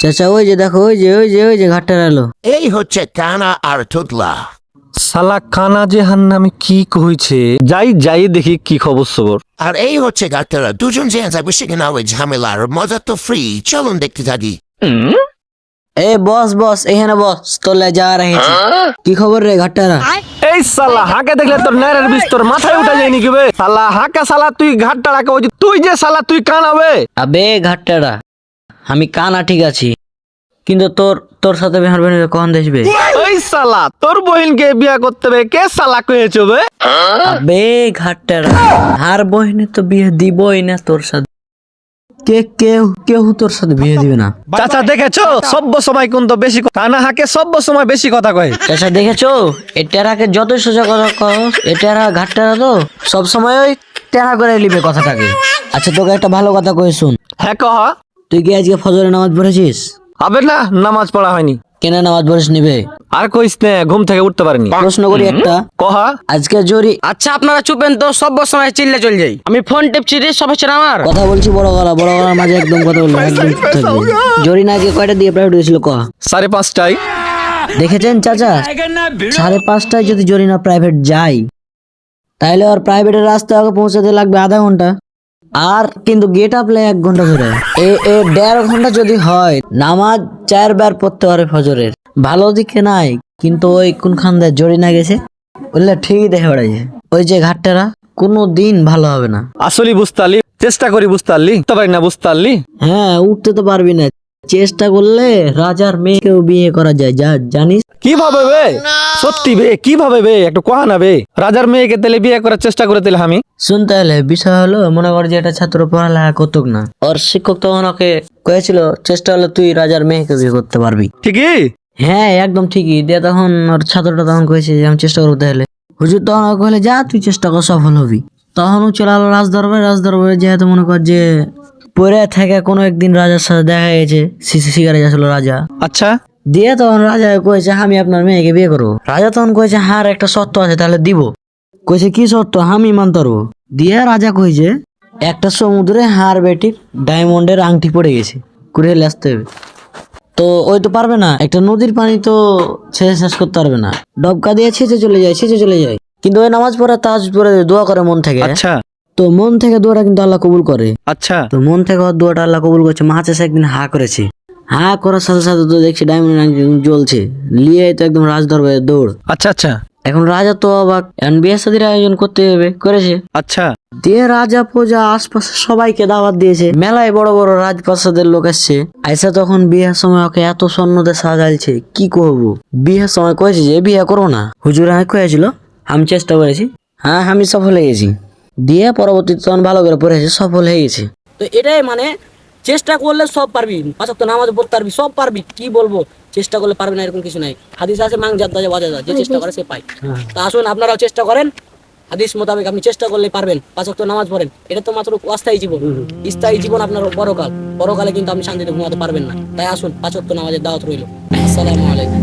চাচা ওই যে দেখো, ওই যে ঘাটটা এলো। এই হচ্ছে কানা আর তুতলা। শালা কানা যে হান্নামি কি কইছে, যাই দেখি কি খবর সবর। আর এই হচ্ছে গাট্টারা, দুজন যে বসে কিনা ওই ঝামেলার মজা তো ফ্রি, চলুন দেখতে থাকি। এ বস এখানে বস, তোলে যা রেখেছি। কি খবর রে ঘাটটারা? এই শালা হাঁকে দেখলে তোর নারের বিষ তোর মাথায় উঠে যায়নি কি বে? শালা হাঁকা শালা তুই ঘাটটা রাখা ওই যে তুই যে শালা তুই কানাবে। আবে ঘাটটারা, আমি কানা ঠিক আছি, কিন্তু তোর সাথে বিহার বোন কখন দেখবে? ওই শালা তোর বহিনকে বিয়া করতে হবে কে শালা কয়েছে বে? আবে ঘাটটারা, আর বহিনে তো বিয়ে দিবই না তোর সাথে। কেউ তোর সাথে বিয়ে দিবে না। চাচা দেখেছো সব্য সময় কিন্তু বেশি কানা হাঁকে সব্য সময় বেশি কথা কয়। চাচা দেখেছো, এ টেরাকে যতই সোজা কথা কও, এ টেরা ঘাটটারা তো সব সময় ওই টেরা করে নিবে কথাটাকে। আচ্ছা তোকে একটা ভালো কথা কই শুন। হ্যাঁ কহ। তুই কি আজকে ফজরে নামাজ পড়েছিস? হবে না, নামাজ পড়া হয়নি। কেন নামাজ পড়িস নিবে? আর কইস না, ঘুম থেকে উঠতে পারিনি। প্রশ্ন করি একটা, কহা। আজকে জরি। আচ্ছা আপনারা চুপেন তো, সব সময় চিল্লে চল যাই। আমি ফোন টিপছি রে, সব হচ্ছে না আমার। কথা বলছি বড় গলার মাঝে একদম কথা বলবো, একদম চুপ থাকবি। জরিনাকে কয়টা দিয়ে প্রাইভেট হয়েছিল ক? 5:30টায়। দেখেছেন চাচা, 5:30টায় যদি জরিনা প্রাইভেট যায়, তাহলে ওর প্রাইভেটের রাস্তা ওকে পৌঁছাতে লাগবে আধা ঘন্টা, আর কিন্তু গেট আপ লে 1 ঘন্টা ধরে। এ 1.5 ঘন্টা যদি হয়, নামাজ 4 বার পড়তে পারে ফজরের। ভালো দিকে নাই, কিন্তু ওই কোনখান দিয়ে জরিনা গেছে বললে ঠিকই দেখে বেড়াইছে। ওই যে ঘাটটারা কোনো দিন ভালো হবে না। আসলে বুঝতে পারলি, চেষ্টা করি বুঝতে পারলি, তো পারি না বুঝতে পারলি। হ্যাঁ, উঠতে তো পারবি না, চেষ্টা করলে রাজার মেয়েকেও বিয়ে করা যায়, যা জানিস। কিভাবে বে? সত্যি বে, কিভাবে বে একটু কহা না বে। রাজার মেয়েকে তেলে বিয়ে করার চেষ্টা করে তেলে আমি শুনতে হলে বিষয় হলো, মনে কর যে একটা ছাত্র পড়ালেখা করতুক না, ওর শিক্ষক তখন ওকে কয়েছিল চেষ্টা হলে তুই রাজার মেয়েকে বিয়ে করতে পারবি। ঠিকই। হ্যাঁ একদম ঠিকই। দিয়ে তখন ওর ছাত্রটা তখন কয়েছে যে আমি চেষ্টা করতে হলে, হুজুর তখন ওকে বলে যা তুই চেষ্টা কর, সফল হবি। তখন ও চলে আলো রাজদরবারে যেহেতু মনে কর যে পরে থেকে কোনো একদিন রাজার সাথে দেখা গেছে, শিকারে যাচ্ছিল রাজা। আচ্ছা। দিয়ে তখন রাজা কয়েছে আমি আপনার মেয়েকে বিয়ে করবো। রাজা তখন কয়েছে হার একটা শর্ত আছে, তাহলে দিব। কইছে কি শর্ত? আমি মানতে পারবো। দিয়ে রাজা কইছে একটা সমুদ্রে হার বেটির ডায়মন্ডের আংটি পড়ে গেছে, ঘুরে আসতে হবে। তো ওই তো পারবে না, একটা নদীর পানি তো শেষ করতে পারবে না, ডবকা দিয়ে ছেঁচে চলে যায়। কিন্তু ওই নামাজ পড়ে তাজ পড়ে দোয়া করে মন থেকে। আচ্ছা। তো মন থেকে দোয়াটা কিন্তু আল্লাহ কবুল করে। আচ্ছা। তো মন থেকে ওর দোয়াটা আল্লাহ কবুল করছে। মাছ এসে একদিন হা করেছে, হা করার সাথে সাথে তো দেখছি ডায়মন্ড আংটি জ্বলছে, লিয়ে তো একদম রাজ দরবারে দৌড়। আচ্ছা। আচ্ছা। এখন রাজা তো অবাক, এখন বিয়ে শাদীর আয়োজন করতে হবে, করেছে। আচ্ছা। দিয়ে রাজা প্রজা আশপাশে সবাইকে দাওয়াত দিয়েছে, মেলায় বড় বড় রাজপ্রাসাদের লোক আসছে। আইসা তখন বিয়ের সময় ওকে এত স্বর্ণতে সাজাইছে, কি করবো। বিয়ের সময় কয়েছে যে বিয়ে করবো না, হুজুর আমি কয়েছিল, আমি চেষ্টা করেছি, হ্যাঁ আমি সফল হয়ে গেছি। দিয়ে পরবর্তীতে তখন ভালো করে পড়েছে, সফল হয়ে গেছে। তো এটাই মানে, চেষ্টা করলে সব পারবি, 5 ওয়াক্ত নামাজ পড়তে পারবি, সব পারবি। কি বলবো, চেষ্টা করলে পারবি না এরকম কিছু নাই। হাদিস আছে মাং জাদ্দা ওয়াজাদা, যে চেষ্টা করে সে পায়। তা আসুন আপনারাও চেষ্টা করেন, হাদিস মোতাবেক আপনি চেষ্টা করলে পারবেন। 5 ওয়াক্ত নামাজ পড়েন, এটা তো মাত্র অস্থায়ী জীবন। স্থায়ী জীবন আপনার পরকালে কিন্তু আপনি শান্তিতে ঘুমাতে পারবেন না। তাই আসুন, 5 ওয়াক্ত নামাজের দাওয়াত রইল। আসসালামু আলাইকুম।